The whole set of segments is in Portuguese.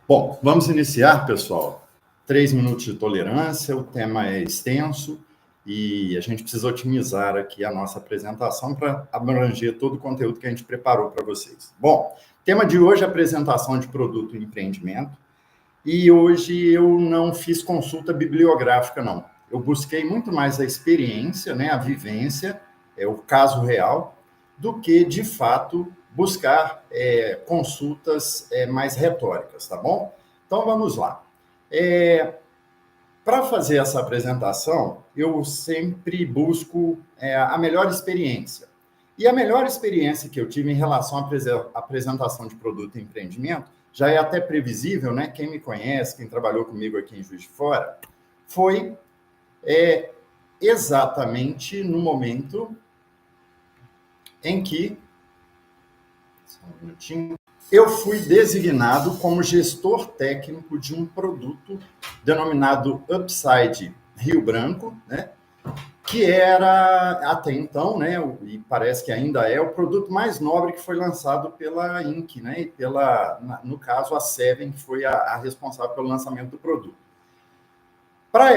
Bom, vamos iniciar, pessoal. 3 minutos de tolerância, o tema é extenso e a gente precisa otimizar aqui a nossa apresentação para abranger todo o conteúdo que a gente preparou para vocês. Bom, tema de hoje é apresentação de produto e empreendimento. E hoje eu não fiz consulta bibliográfica, não. Eu busquei muito mais a experiência, né, a vivência, o caso real, do que, de fato, buscar consultas mais retóricas, tá bom? Então, vamos lá. Para fazer essa apresentação, eu sempre busco a melhor experiência. E a melhor experiência que eu tive em relação à apresentação de produto e empreendimento, já é até previsível, né? Quem me conhece, quem trabalhou comigo aqui em Juiz de Fora, foi exatamente no momento em que eu fui designado como gestor técnico de um produto denominado Upside Rio Branco, né? Que era, até então, né, e parece que ainda é, o produto mais nobre que foi lançado pela Inc., né, e no caso, a Seven, que foi a responsável pelo lançamento do produto. Para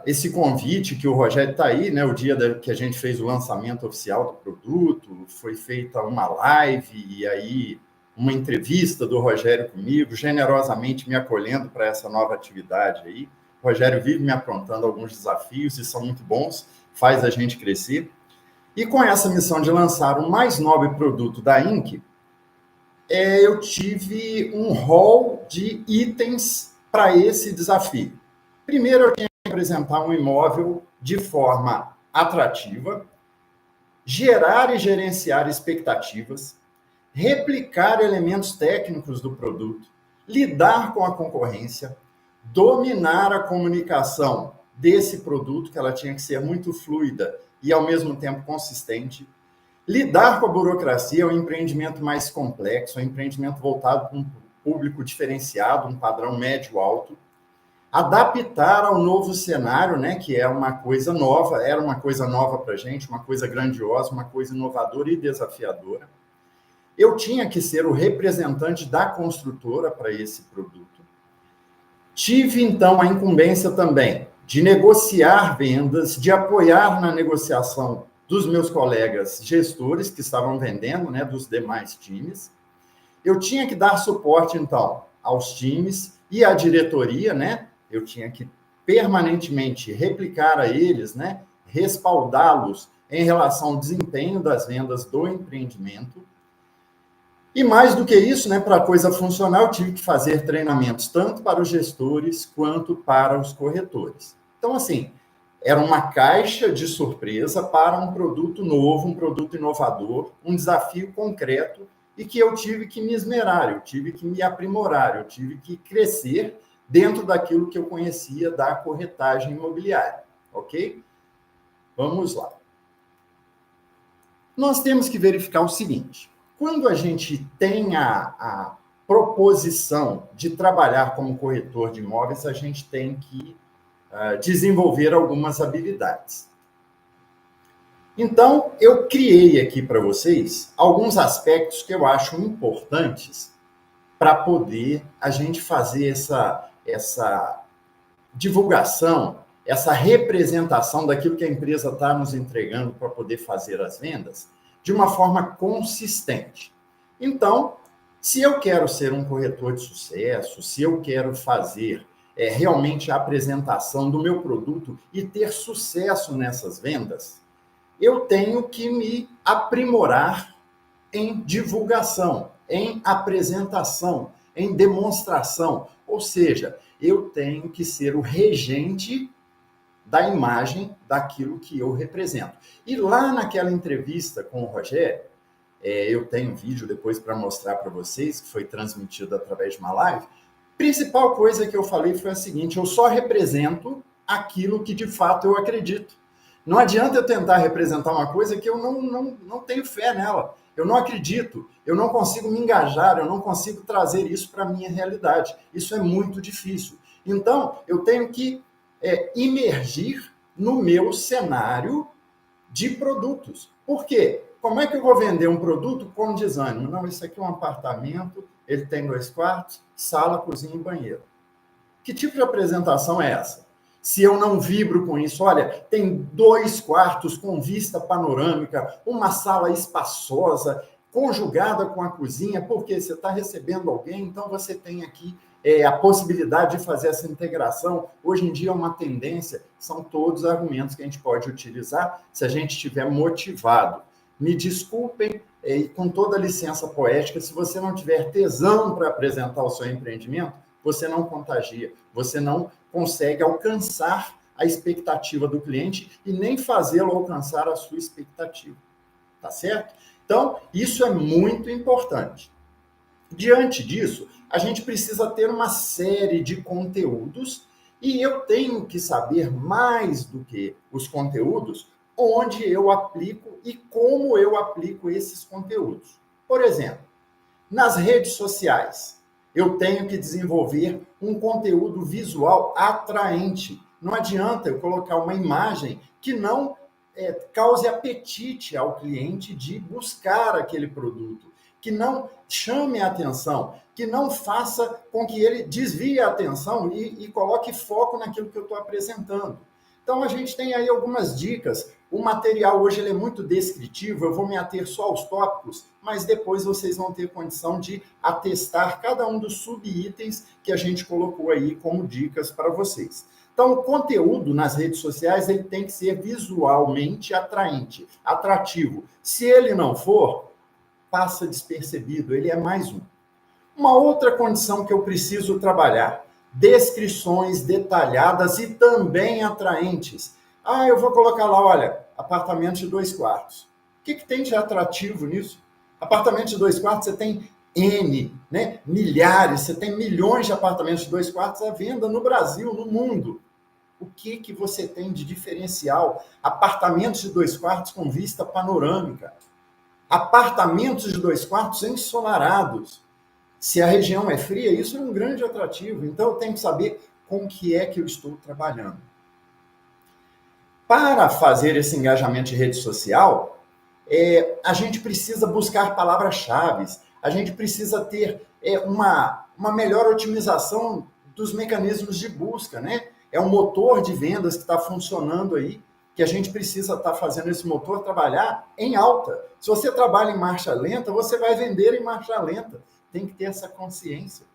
esse convite que o Rogério está aí, né, o dia que a gente fez o lançamento oficial do produto, foi feita uma live e aí uma entrevista do Rogério comigo, generosamente me acolhendo para essa nova atividade aí. O Rogério vive me aprontando alguns desafios e são muito bons, faz a gente crescer. E com essa missão de lançar o mais nobre produto da Inc., eu tive um rol de itens para esse desafio. Primeiro, eu tinha que apresentar um imóvel de forma atrativa, gerar e gerenciar expectativas, replicar elementos técnicos do produto, lidar com a concorrência, dominar a comunicação desse produto, que ela tinha que ser muito fluida e, ao mesmo tempo, consistente, lidar com a burocracia, o empreendimento mais complexo, o empreendimento voltado para um público diferenciado, um padrão médio-alto, adaptar ao novo cenário, né, que é uma coisa nova, era uma coisa nova para a gente, uma coisa grandiosa, uma coisa inovadora e desafiadora. Eu tinha que ser o representante da construtora para esse produto. Tive, então, a incumbência também de negociar vendas, de apoiar na negociação dos meus colegas gestores que estavam vendendo, né, dos demais times. Eu tinha que dar suporte, então, aos times e à diretoria, né? Eu tinha que permanentemente replicar a eles, né, respaldá-los em relação ao desempenho das vendas do empreendimento. E mais do que isso, né, para a coisa funcionar, eu tive que fazer treinamentos tanto para os gestores quanto para os corretores. Então, assim, era uma caixa de surpresa para um produto novo, um produto inovador, um desafio concreto e que eu tive que me esmerar, eu tive que me aprimorar, eu tive que crescer dentro daquilo que eu conhecia da corretagem imobiliária, ok? Vamos lá. Nós temos que verificar o seguinte: quando a gente tem a proposição de trabalhar como corretor de imóveis, a gente tem que desenvolver algumas habilidades. Então, eu criei aqui para vocês alguns aspectos que eu acho importantes para poder a gente fazer essa divulgação, essa representação daquilo que a empresa está nos entregando para poder fazer as vendas de uma forma consistente. Então, se eu quero ser um corretor de sucesso, se eu quero fazer realmente a apresentação do meu produto e ter sucesso nessas vendas, eu tenho que me aprimorar em divulgação, em apresentação, em demonstração. Ou seja, eu tenho que ser o regente da imagem daquilo que eu represento. E lá naquela entrevista com o Rogério, eu tenho um vídeo depois para mostrar para vocês, que foi transmitido através de uma live, a principal coisa que eu falei foi a seguinte: eu só represento aquilo que de fato eu acredito. Não adianta eu tentar representar uma coisa que eu não tenho fé nela, eu não acredito, eu não consigo me engajar, eu não consigo trazer isso para a minha realidade. Isso é muito difícil. Então, eu tenho que imergir no meu cenário de produtos. Por quê? Como é que eu vou vender um produto com desânimo? Não, isso aqui é um apartamento ele tem 2 quartos, sala, cozinha e banheiro. Que tipo de apresentação é essa? Se eu não vibro com isso, olha, tem 2 quartos com vista panorâmica, uma sala espaçosa, conjugada com a cozinha, porque você está recebendo alguém, então você tem aqui a possibilidade de fazer essa integração. Hoje em dia é uma tendência, são todos argumentos que a gente pode utilizar se a gente estiver motivado. Me desculpem, com toda a licença poética, se você não tiver tesão para apresentar o seu empreendimento, você não contagia, você não consegue alcançar a expectativa do cliente e nem fazê-lo alcançar a sua expectativa. Tá certo? Então, isso é muito importante. Diante disso, a gente precisa ter uma série de conteúdos e eu tenho que saber mais do que os conteúdos, onde eu aplico e como eu aplico esses conteúdos. Por exemplo, nas redes sociais, eu tenho que desenvolver um conteúdo visual atraente. Não adianta eu colocar uma imagem que não cause apetite ao cliente de buscar aquele produto, que não chame a atenção, que não faça com que ele desvie a atenção e coloque foco naquilo que eu estou apresentando. Então, a gente tem aí algumas dicas. O material hoje ele é muito descritivo, eu vou me ater só aos tópicos, mas depois vocês vão ter condição de atestar cada um dos subitens que a gente colocou aí como dicas para vocês. Então, o conteúdo nas redes sociais ele tem que ser visualmente atraente, atrativo. Se ele não for, passa despercebido, ele é mais um. Uma outra condição que eu preciso trabalhar, descrições detalhadas e também atraentes. Eu vou colocar lá, olha, apartamento de 2 quartos. O que tem de atrativo nisso? Apartamento de 2 quartos, você tem N, né? Milhares, você tem milhões de apartamentos de 2 quartos à venda no Brasil, no mundo. O que você tem de diferencial? Apartamentos de 2 quartos com vista panorâmica. Apartamentos de 2 quartos ensolarados. Se a região é fria, isso é um grande atrativo. Então, eu tenho que saber com que é que eu estou trabalhando. Para fazer esse engajamento de rede social, a gente precisa buscar palavras-chave, a gente precisa ter uma melhor otimização dos mecanismos de busca, né? É um motor de vendas que está funcionando aí, que a gente precisa estar fazendo esse motor trabalhar em alta. Se você trabalha em marcha lenta, você vai vender em marcha lenta. Tem que ter essa consciência.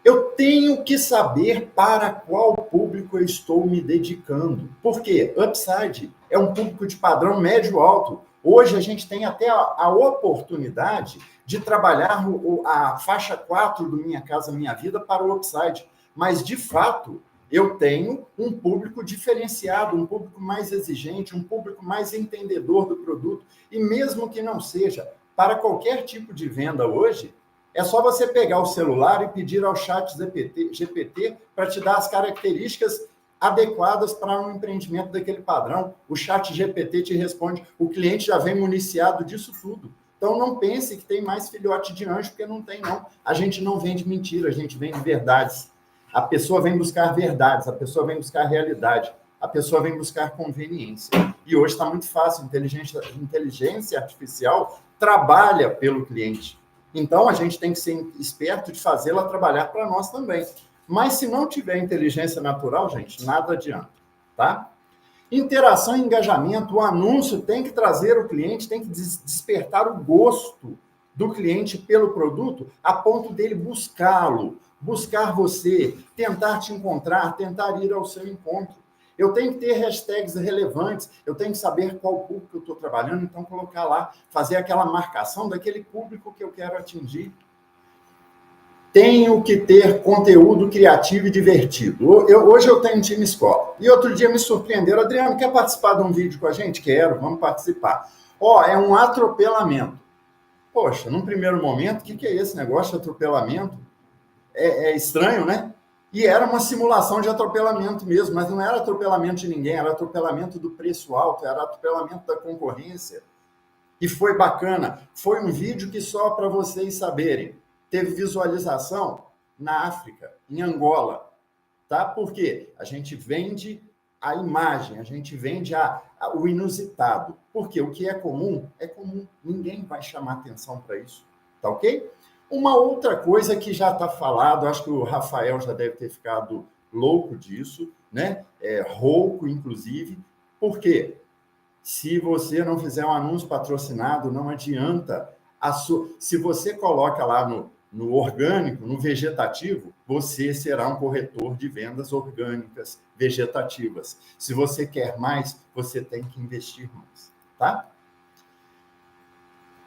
Eu tenho que saber para qual público eu estou me dedicando. Por quê? Upside é um público de padrão médio-alto. Hoje a gente tem até a oportunidade de trabalhar a faixa 4 do Minha Casa Minha Vida para o Upside. Mas, de fato, eu tenho um público diferenciado, um público mais exigente, um público mais entendedor do produto. E mesmo que não seja, para qualquer tipo de venda hoje, é só você pegar o celular e pedir ao chat GPT para te dar as características adequadas para um empreendimento daquele padrão. O chat GPT te responde, o cliente já vem municiado disso tudo. Então, não pense que tem mais filhote de anjo, porque não tem, não. A gente não vende mentira, a gente vende verdades. A pessoa vem buscar verdades, a pessoa vem buscar realidade, a pessoa vem buscar conveniência. E hoje está muito fácil, inteligência artificial trabalha pelo cliente. Então, a gente tem que ser esperto de fazê-la trabalhar para nós também. Mas se não tiver inteligência natural, gente, nada adianta, tá? Interação e engajamento, o anúncio tem que trazer o cliente, tem que despertar o gosto do cliente pelo produto a ponto dele buscá-lo, buscar você, tentar te encontrar, tentar ir ao seu encontro. Eu tenho que ter hashtags relevantes, eu tenho que saber qual público eu estou trabalhando, então colocar lá, fazer aquela marcação daquele público que eu quero atingir. Tenho que ter conteúdo criativo e divertido. Hoje eu tenho um time escola. E outro dia me surpreenderam. Adriano, quer participar de um vídeo com a gente? Quero, vamos participar. É um atropelamento. Poxa, num primeiro momento, o que é esse negócio de atropelamento? É estranho, né? E era uma simulação de atropelamento mesmo, mas não era atropelamento de ninguém, era atropelamento do preço alto, era atropelamento da concorrência. E foi bacana. Foi um vídeo que, só para vocês saberem, teve visualização na África, em Angola. Tá? Por quê? A gente vende a imagem, a gente vende o inusitado. Porque o que é comum, ninguém vai chamar atenção para isso. Tá ok? Uma outra coisa que já está falado, acho que o Rafael já deve ter ficado louco disso, né? Rouco, inclusive. Por quê? Se você não fizer um anúncio patrocinado, não adianta. Se você coloca lá no orgânico, no vegetativo, você será um corretor de vendas orgânicas vegetativas. Se você quer mais, você tem que investir mais, tá?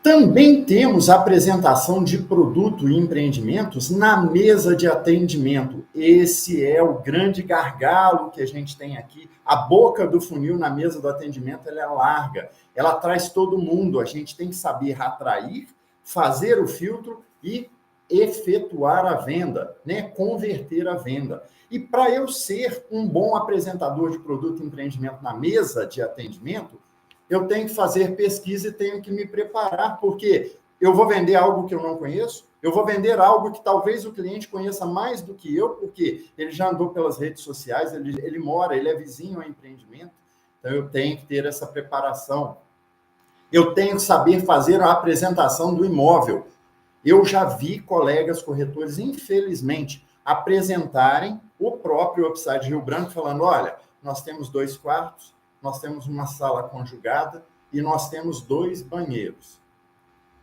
Também temos a apresentação de produto e empreendimentos na mesa de atendimento. Esse é o grande gargalo que a gente tem aqui. A boca do funil na mesa do atendimento ela é larga, ela traz todo mundo. A gente tem que saber atrair, fazer o filtro e efetuar a venda, né? Converter a venda. E para eu ser um bom apresentador de produto e empreendimento na mesa de atendimento, eu tenho que fazer pesquisa e tenho que me preparar, porque eu vou vender algo que eu não conheço, eu vou vender algo que talvez o cliente conheça mais do que eu, porque ele já andou pelas redes sociais, ele mora, ele é vizinho ao empreendimento, então eu tenho que ter essa preparação. Eu tenho que saber fazer a apresentação do imóvel. Eu já vi colegas corretores, infelizmente, apresentarem o próprio Upside Rio Branco, falando, olha, nós temos 2 quartos, nós temos uma sala conjugada e nós temos 2 banheiros.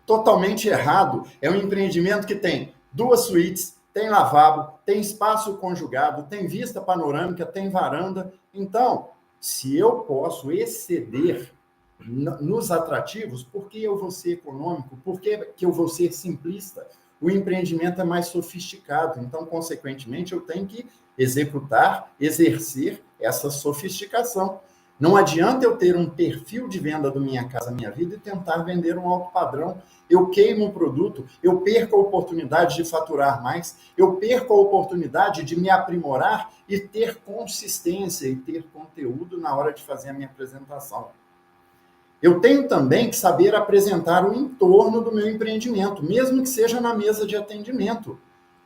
Totalmente errado. É um empreendimento que tem 2 suítes, tem lavabo, tem espaço conjugado, tem vista panorâmica, tem varanda. Então, se eu posso exceder nos atrativos, por que eu vou ser econômico? Por que eu vou ser simplista? O empreendimento é mais sofisticado, então, consequentemente, eu tenho que executar, exercer essa sofisticação. Não adianta eu ter um perfil de venda do Minha Casa Minha Vida e tentar vender um alto padrão. Eu queimo o produto, eu perco a oportunidade de faturar mais, eu perco a oportunidade de me aprimorar e ter consistência e ter conteúdo na hora de fazer a minha apresentação. Eu tenho também que saber apresentar o entorno do meu empreendimento, mesmo que seja na mesa de atendimento.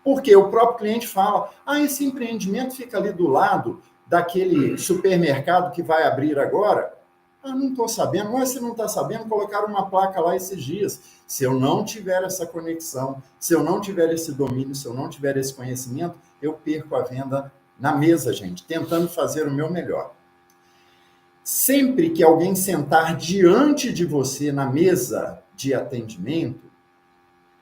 Porque o próprio cliente fala, esse empreendimento fica ali do lado daquele supermercado que vai abrir agora. Não estou sabendo. Mas se não está sabendo, colocaram uma placa lá esses dias. Se eu não tiver essa conexão, se eu não tiver esse domínio, se eu não tiver esse conhecimento, eu perco a venda na mesa, gente, tentando fazer o meu melhor. Sempre que alguém sentar diante de você na mesa de atendimento,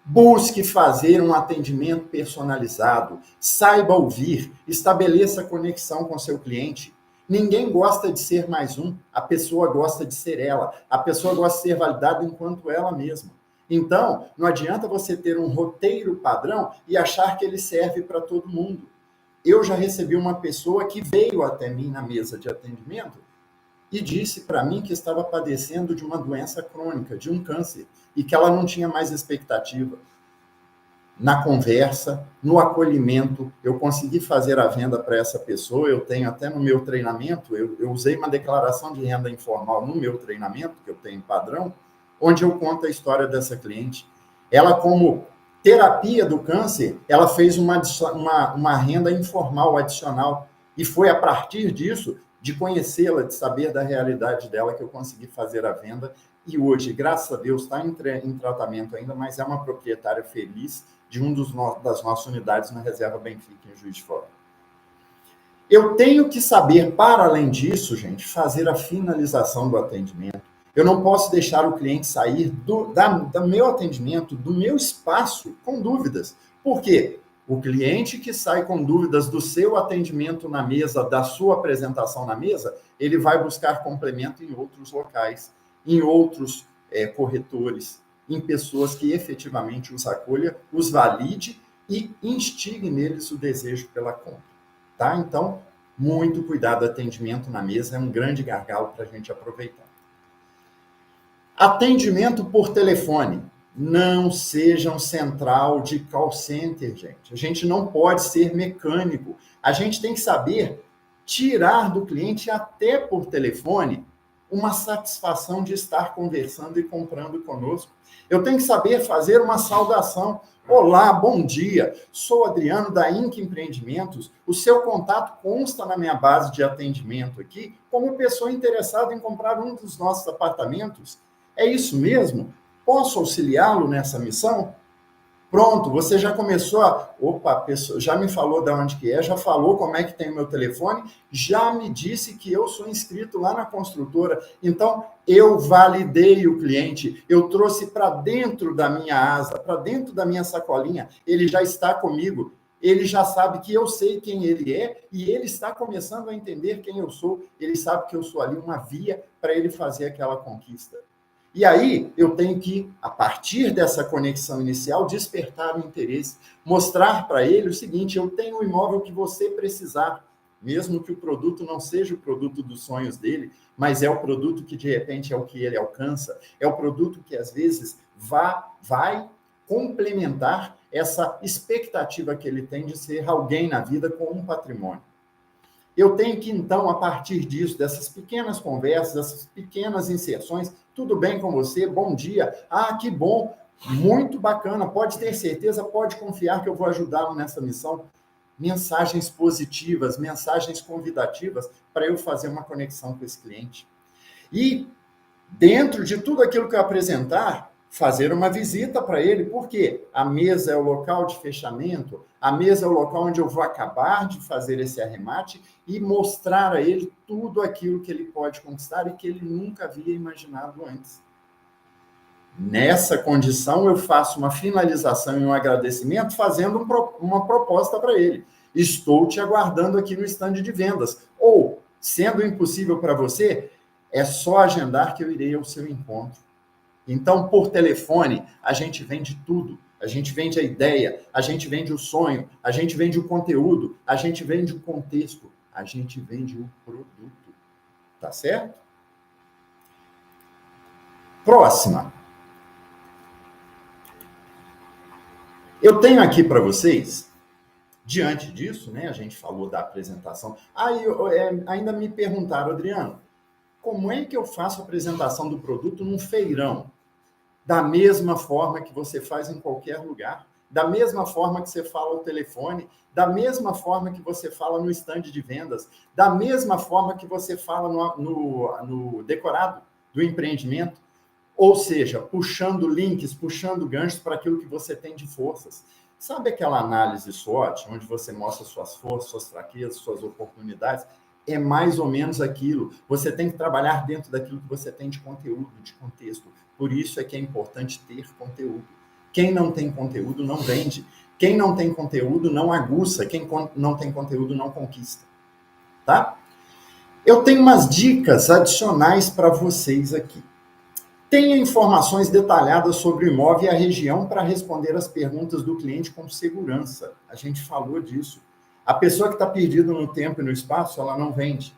busque fazer um atendimento personalizado, saiba ouvir, estabeleça conexão com seu cliente. Ninguém gosta de ser mais um, a pessoa gosta de ser ela, a pessoa gosta de ser validada enquanto ela mesma. Então, não adianta você ter um roteiro padrão e achar que ele serve para todo mundo. Eu já recebi uma pessoa que veio até mim na mesa de atendimento e disse para mim que estava padecendo de uma doença crônica, de um câncer, e que ela não tinha mais expectativa. Na conversa, no acolhimento, eu consegui fazer a venda para essa pessoa. Eu tenho até no meu treinamento, eu usei uma declaração de renda informal no meu treinamento, que eu tenho padrão, onde eu conto a história dessa cliente. Ela, como terapia do câncer, ela fez uma renda informal adicional, e foi a partir disso, de conhecê-la, de saber da realidade dela, que eu consegui fazer a venda. E hoje, graças a Deus, está em tratamento ainda, mas é uma proprietária feliz de das nossas unidades na Reserva Benfica, em Juiz de Fora. Eu tenho que saber, para além disso, gente, fazer a finalização do atendimento. Eu não posso deixar o cliente sair do meu atendimento, do meu espaço, com dúvidas. Por quê? O cliente que sai com dúvidas do seu atendimento na mesa, da sua apresentação na mesa, ele vai buscar complemento em outros locais, em outros corretores, em pessoas que efetivamente os acolha, os valide e instigue neles o desejo pela compra. Tá? Então, muito cuidado, atendimento na mesa é um grande gargalo para a gente aproveitar. Atendimento por telefone. Não sejam central de call center, gente. A gente não pode ser mecânico. A gente tem que saber tirar do cliente, até por telefone, uma satisfação de estar conversando e comprando conosco. Eu tenho que saber fazer uma saudação. Olá, bom dia. Sou Adriano da Inc Empreendimentos. O seu contato consta na minha base de atendimento aqui como pessoa interessada em comprar um dos nossos apartamentos. É isso mesmo? Posso auxiliá-lo nessa missão? Pronto, você já começou a... Opa, a pessoa já me falou de onde que é, já falou como é que tem o meu telefone, já me disse que eu sou inscrito lá na construtora. Então, eu validei o cliente, eu trouxe para dentro da minha asa, para dentro da minha sacolinha, ele já está comigo, ele já sabe que eu sei quem ele é e ele está começando a entender quem eu sou. Ele sabe que eu sou ali uma via para ele fazer aquela conquista. E aí, eu tenho que, a partir dessa conexão inicial, despertar o interesse, mostrar para ele o seguinte: eu tenho o imóvel que você precisar, mesmo que o produto não seja o produto dos sonhos dele, mas é o produto que, de repente, é o que ele alcança, é o produto que, às vezes, vai complementar essa expectativa que ele tem de ser alguém na vida com um patrimônio. Eu tenho que, então, a partir disso, dessas pequenas conversas, dessas pequenas inserções, tudo bem com você? Bom dia. Ah, que bom. Muito bacana. Pode ter certeza, pode confiar que eu vou ajudá-lo nessa missão. Mensagens positivas, mensagens convidativas para eu fazer uma conexão com esse cliente. E, dentro de tudo aquilo que eu apresentar, fazer uma visita para ele, porque a mesa é o local de fechamento, a mesa é o local onde eu vou acabar de fazer esse arremate e mostrar a ele tudo aquilo que ele pode conquistar e que ele nunca havia imaginado antes. Nessa condição, eu faço uma finalização e um agradecimento fazendo uma proposta para ele. Estou te aguardando aqui no stand de vendas. Ou, sendo impossível para você, é só agendar que eu irei ao seu encontro. Então, por telefone, a gente vende tudo. A gente vende a ideia, a gente vende o sonho, a gente vende o conteúdo, a gente vende o contexto, a gente vende o produto. Tá certo? Próxima. Eu tenho aqui para vocês, diante disso, né, a gente falou da apresentação. Aí ainda me perguntaram, Adriano, como é que eu faço a apresentação do produto num feirão? Da mesma forma que você faz em qualquer lugar, da mesma forma que você fala ao telefone, da mesma forma que você fala no stand de vendas, da mesma forma que você fala no decorado do empreendimento, ou seja, puxando links, puxando ganchos para aquilo que você tem de forças. Sabe aquela análise SWOT, onde você mostra suas forças, suas fraquezas, suas oportunidades? É mais ou menos aquilo. Você tem que trabalhar dentro daquilo que você tem de conteúdo, de contexto. Por isso é que é importante ter conteúdo. Quem não tem conteúdo não vende. Quem não tem conteúdo não aguça. Quem não tem conteúdo não conquista. Tá? Eu tenho umas dicas adicionais para vocês aqui. Tenha informações detalhadas sobre o imóvel e a região para responder as perguntas do cliente com segurança. A gente falou disso. A pessoa que está perdida no tempo e no espaço, ela não vende.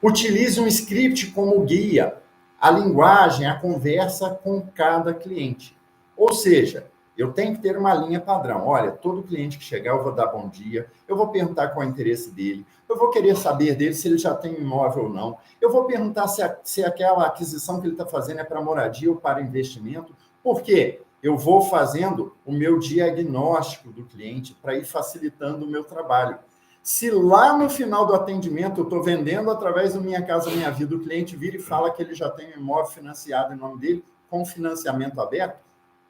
Utilize um script como guia, a linguagem, a conversa com cada cliente. Ou seja, eu tenho que ter uma linha padrão. Olha, todo cliente que chegar, eu vou dar bom dia, eu vou perguntar qual é o interesse dele, eu vou querer saber dele se ele já tem imóvel ou não, eu vou perguntar se aquela aquisição que ele está fazendo é para moradia ou para investimento. Por quê? Eu vou fazendo o meu diagnóstico do cliente para ir facilitando o meu trabalho. Se lá no final do atendimento eu estou vendendo através do Minha Casa Minha Vida, o cliente vira e fala que ele já tem um imóvel financiado em nome dele, com financiamento aberto,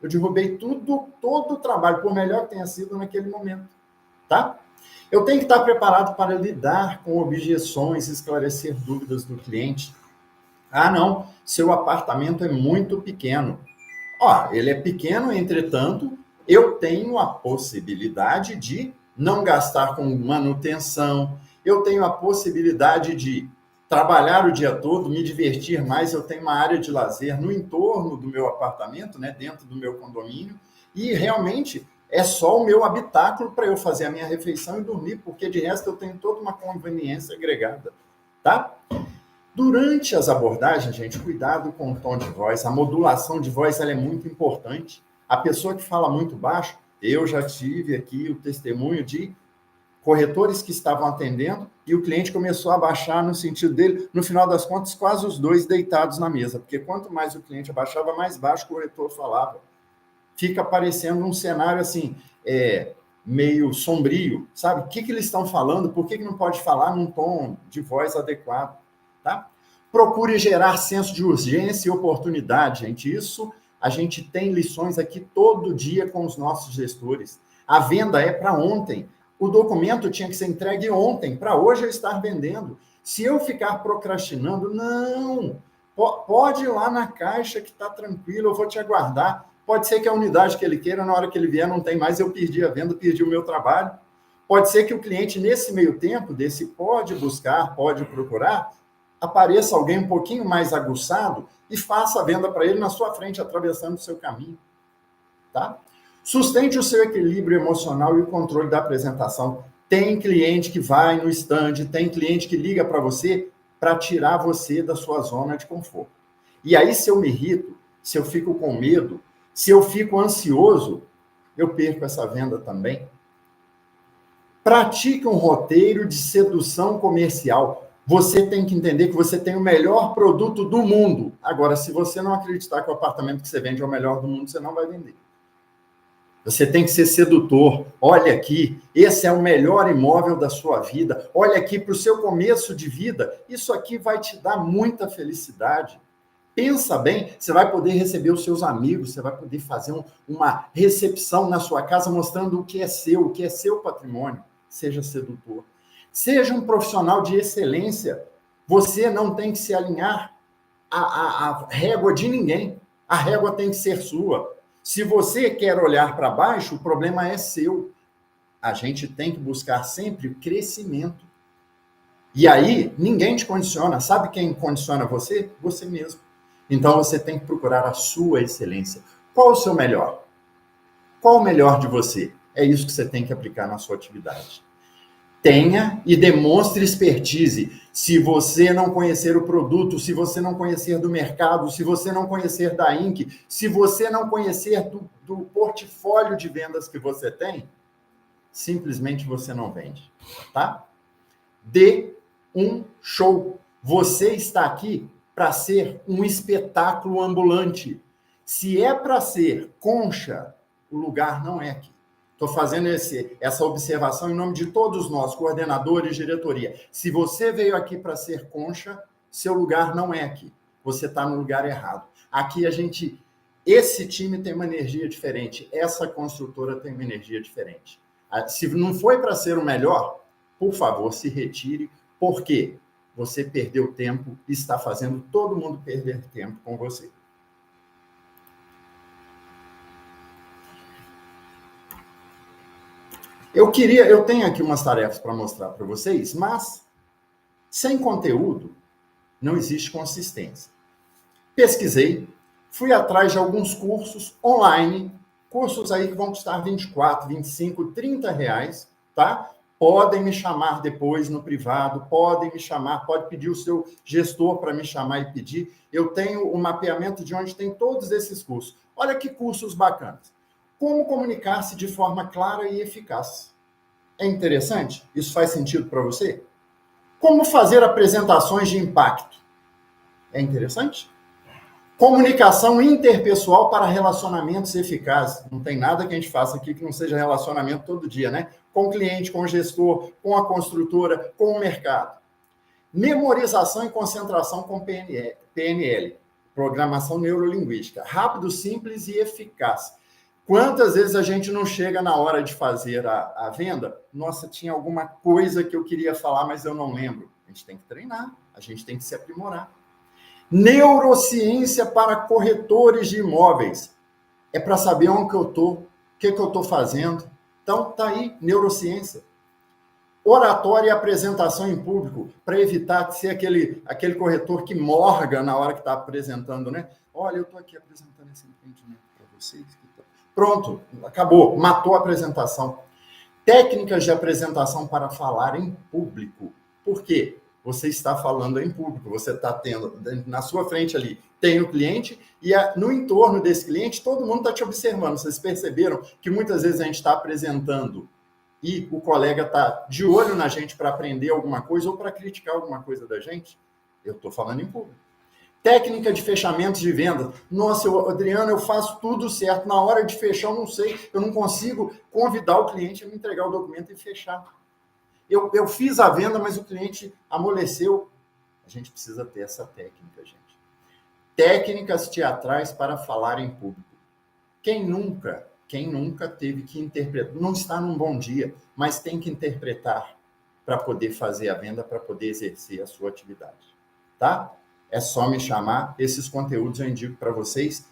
eu derrubei todo o trabalho, por melhor que tenha sido naquele momento. Tá? Eu tenho que estar preparado para lidar com objeções, esclarecer dúvidas do cliente. Ah, não, seu apartamento é muito pequeno. Ó, ele é pequeno, entretanto, eu tenho a possibilidade de não gastar com manutenção, eu tenho a possibilidade de trabalhar o dia todo, me divertir mais, eu tenho uma área de lazer no entorno do meu apartamento, né, dentro do meu condomínio, e realmente é só o meu habitáculo para eu fazer a minha refeição e dormir, porque de resto eu tenho toda uma conveniência agregada, tá? Durante as abordagens, gente, cuidado com o tom de voz. A modulação de voz ela é muito importante. A pessoa que fala muito baixo, eu já tive aqui o testemunho de corretores que estavam atendendo e o cliente começou a baixar no sentido dele, no final das contas, quase os dois deitados na mesa, porque quanto mais o cliente abaixava, mais baixo o corretor falava. Fica parecendo um cenário assim, meio sombrio, sabe? O que eles estão falando? Por que não pode falar num tom de voz adequado? Tá? Procure gerar senso de urgência e oportunidade, gente. Isso A gente tem lições aqui todo dia com os nossos gestores. A venda é para ontem. O documento tinha que ser entregue ontem, para hoje eu estar vendendo. Se eu ficar procrastinando, não. Pode ir lá na caixa que está tranquilo, eu vou te aguardar. Pode ser que a unidade que ele queira, na hora que ele vier, não tem mais, eu perdi a venda, perdi o meu trabalho. Pode ser que o cliente, nesse meio tempo, desse pode buscar, pode procurar, apareça alguém um pouquinho mais aguçado e faça a venda para ele na sua frente, atravessando o seu caminho. Tá? Sustente o seu equilíbrio emocional e o controle da apresentação. Tem cliente que vai no stand, tem cliente que liga para você para tirar você da sua zona de conforto. E aí, se eu me irrito, se eu fico com medo, se eu fico ansioso, eu perco essa venda também. Pratique um roteiro de sedução comercial. Você tem que entender que você tem o melhor produto do mundo. Agora, se você não acreditar que o apartamento que você vende é o melhor do mundo, você não vai vender. Você tem que ser sedutor. Olha aqui, esse é o melhor imóvel da sua vida. Olha aqui para o seu começo de vida. Isso aqui vai te dar muita felicidade. Pensa bem, você vai poder receber os seus amigos, você vai poder fazer uma recepção na sua casa mostrando o que é seu patrimônio. Seja sedutor. Seja um profissional de excelência. Você não tem que se alinhar à régua de ninguém. A régua tem que ser sua. Se você quer olhar para baixo, o problema é seu. A gente tem que buscar sempre o crescimento. E aí, ninguém te condiciona. Sabe quem condiciona você? Você mesmo. Então, você tem que procurar a sua excelência. Qual o seu melhor? Qual o melhor de você? É isso que você tem que aplicar na sua atividade. Tenha e demonstre expertise. Se você não conhecer o produto, se você não conhecer do mercado, se você não conhecer da Inc., se você não conhecer do portfólio de vendas que você tem, simplesmente você não vende, tá? Dê um show. Você está aqui para ser um espetáculo ambulante. Se é para ser concha, o lugar não é aqui. Estou fazendo essa observação em nome de todos nós, coordenadores, diretoria. Se você veio aqui para ser concha, seu lugar não é aqui. Você está no lugar errado. Aqui esse time tem uma energia diferente, essa construtora tem uma energia diferente. Se não foi para ser o melhor, por favor, se retire, porque você perdeu tempo e está fazendo todo mundo perder tempo com você. Eu tenho aqui umas tarefas para mostrar para vocês, mas sem conteúdo não existe consistência. Pesquisei, fui atrás de alguns cursos online, cursos aí que vão custar 24, 25, 30 reais, tá? Podem me chamar depois no privado, podem me chamar, pode pedir o seu gestor para me chamar e pedir. Eu tenho o mapeamento de onde tem todos esses cursos. Olha que cursos bacanas. Como comunicar-se de forma clara e eficaz. É interessante? Isso faz sentido para você? Como fazer apresentações de impacto. É interessante? Comunicação interpessoal para relacionamentos eficazes. Não tem nada que a gente faça aqui que não seja relacionamento todo dia, né? Com o cliente, com o gestor, com a construtora, com o mercado. Memorização e concentração com PNL, Programação Neurolinguística. Rápido, simples e eficaz. Quantas vezes a gente não chega na hora de fazer a venda? Nossa, tinha alguma coisa que eu queria falar, mas eu não lembro. A gente tem que treinar, a gente tem que se aprimorar. Neurociência para corretores de imóveis. É para saber onde que eu estou, o que eu estou fazendo. Então, tá aí, neurociência. Oratória e apresentação em público, para evitar de ser aquele corretor que morga na hora que está apresentando, né? Olha, eu estou aqui apresentando esse empreendimento para vocês. Pronto, acabou, matou a apresentação. Técnicas de apresentação para falar em público. Por quê? Você está falando em público, você está tendo, na sua frente ali, tem o cliente e no entorno desse cliente, todo mundo está te observando. Vocês perceberam que muitas vezes a gente está apresentando e o colega está de olho na gente para aprender alguma coisa ou para criticar alguma coisa da gente? Eu estou falando em público. Técnica de fechamento de venda. Nossa, Adriano, eu faço tudo certo. Na hora de fechar, eu não sei, eu não consigo convidar o cliente a me entregar o documento e fechar. Eu fiz a venda, mas o cliente amoleceu. A gente precisa ter essa técnica, gente. técnicas teatrais para falar em público. Quem nunca teve que interpretar, não está num bom dia, mas tem que interpretar para poder fazer a venda, para poder exercer a sua atividade, tá? É só me chamar, esses conteúdos eu indico para vocês.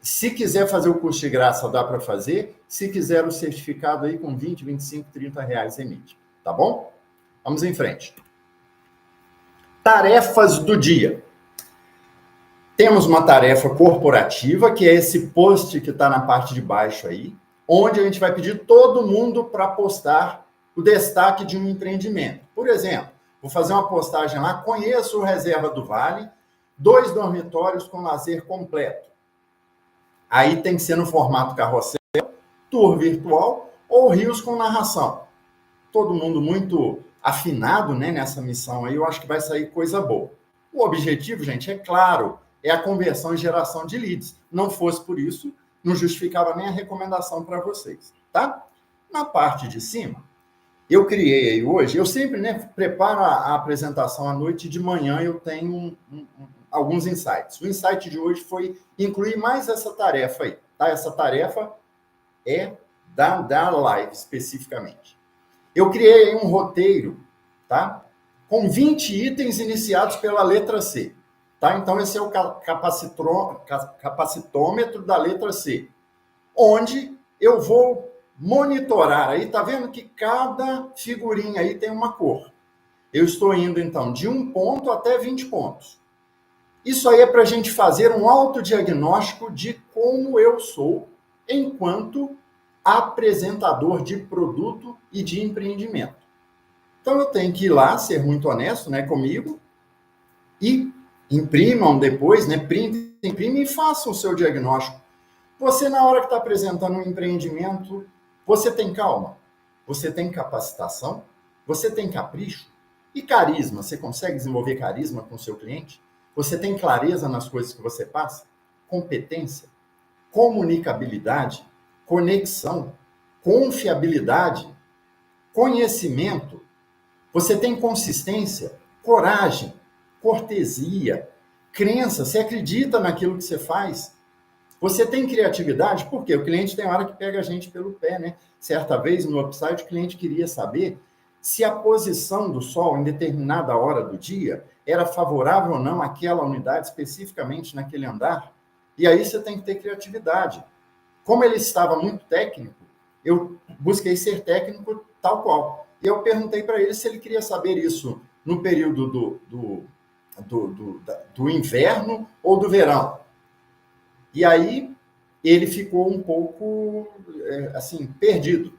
Se quiser fazer o curso de graça, dá para fazer. Se quiser o certificado aí com 20, 25, 30 reais emite, tá bom? Vamos em frente. Tarefas do dia. Temos uma tarefa corporativa, que é esse post que está na parte de baixo aí, onde a gente vai pedir todo mundo para postar o destaque de um empreendimento. Por exemplo, vou fazer uma postagem lá, conheço o Reserva do Vale, 2 dormitórios com lazer completo. Aí tem que ser no formato carrossel, tour virtual ou rios com narração. Todo mundo muito afinado, né, nessa missão aí, eu acho que vai sair coisa boa. O objetivo, gente, é claro, é a conversão e geração de leads. Não fosse por isso, não justificava nem a recomendação para vocês, tá? Na parte de cima, eu criei aí hoje, eu sempre, né, preparo a apresentação à noite e de manhã eu tenho alguns insights. O insight de hoje foi incluir mais essa tarefa aí, tá? Essa tarefa é da live, especificamente. Eu criei aí um roteiro, tá? Com 20 itens iniciados pela letra C. Tá? Então, esse é o capacitômetro da letra C, onde eu vou monitorar. Aí, tá vendo que cada figurinha aí tem uma cor. Eu estou indo, então, de 1 ponto até 20 pontos. Isso aí é para a gente fazer um autodiagnóstico de como eu sou enquanto apresentador de produto e de empreendimento. Então, eu tenho que ir lá, ser muito honesto, né, comigo, e imprimam depois, né? Imprime e façam o seu diagnóstico. Você, na hora que está apresentando um empreendimento, você tem calma? Você tem capacitação? Você tem capricho? E carisma? Você consegue desenvolver carisma com o seu cliente? Você tem clareza nas coisas que você passa? Competência? Comunicabilidade? Conexão? Confiabilidade? Conhecimento? Você tem consistência? Coragem? Cortesia, crença, você acredita naquilo que você faz? Você tem criatividade? Por quê? O cliente tem hora que pega a gente pelo pé, né? Certa vez, no Upside, o cliente queria saber se a posição do sol em determinada hora do dia era favorável ou não àquela unidade, especificamente naquele andar. E aí você tem que ter criatividade. Como ele estava muito técnico, eu busquei ser técnico tal qual. E eu perguntei para ele se ele queria saber isso no período do inverno ou do verão. E aí ele ficou um pouco, assim, perdido,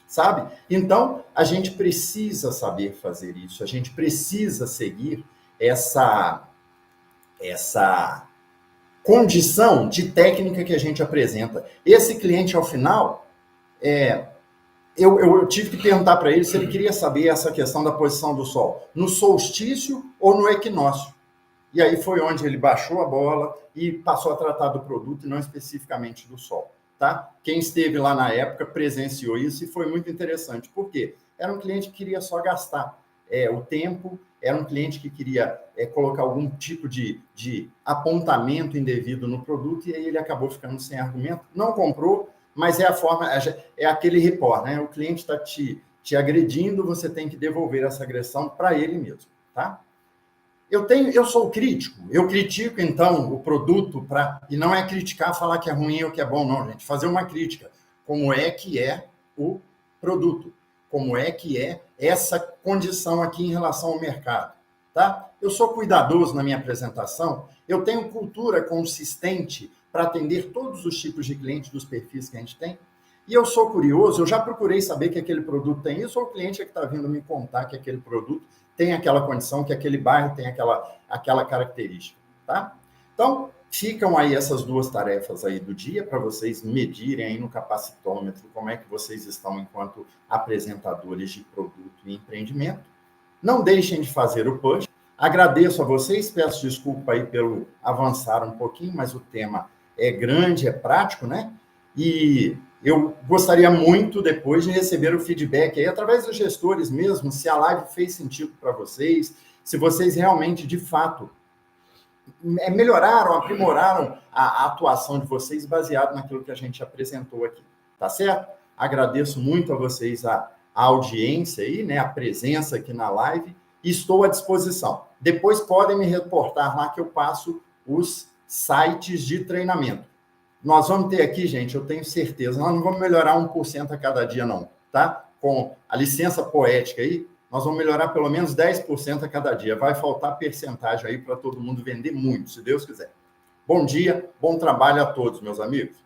sabe? Então, a gente precisa saber fazer isso, a gente precisa seguir essa condição de técnica que a gente apresenta. Esse cliente, ao final, eu tive que perguntar para ele se ele queria saber essa questão da posição do Sol, no solstício ou no equinócio. E aí foi onde ele baixou a bola e passou a tratar do produto e não especificamente do Sol. Tá? Quem esteve lá na época presenciou isso e foi muito interessante. Por quê? Era um cliente que queria só gastar o tempo, era um cliente que queria colocar algum tipo de apontamento indevido no produto e aí ele acabou ficando sem argumento, não comprou, mas é a forma, é aquele report, né? O cliente está te agredindo, você tem que devolver essa agressão para ele mesmo, tá? Eu sou crítico, eu critico, então, o produto, e não é criticar, falar que é ruim ou que é bom, não, gente. Fazer uma crítica. Como é que é o produto? Como é que é essa condição aqui em relação ao mercado? Tá? Eu sou cuidadoso na minha apresentação, eu tenho cultura consistente para atender todos os tipos de clientes dos perfis que a gente tem, e eu sou curioso, eu já procurei saber que aquele produto tem isso, ou o cliente é que está vindo me contar que aquele produto tem aquela condição, que aquele bairro tem aquela característica, tá? Então, ficam aí essas 2 tarefas aí do dia para vocês medirem aí no capacitômetro como é que vocês estão enquanto apresentadores de produto e empreendimento. Não deixem de fazer o push. Agradeço a vocês, peço desculpa aí pelo avançar um pouquinho, mas o tema é grande, é prático, né? E eu gostaria muito depois de receber o feedback aí, através dos gestores mesmo, se a live fez sentido para vocês, se vocês realmente, de fato, melhoraram, aprimoraram a atuação de vocês baseado naquilo que a gente apresentou aqui, tá certo? Agradeço muito a vocês a audiência aí, né, a presença aqui na live, e estou à disposição. Depois podem me reportar lá que eu passo os sites de treinamento. Nós vamos ter aqui, gente, eu tenho certeza, nós não vamos melhorar 1% a cada dia, não, tá? Com a licença poética aí, nós vamos melhorar pelo menos 10% a cada dia. Vai faltar percentagem aí para todo mundo vender muito, se Deus quiser. Bom dia, bom trabalho a todos, meus amigos.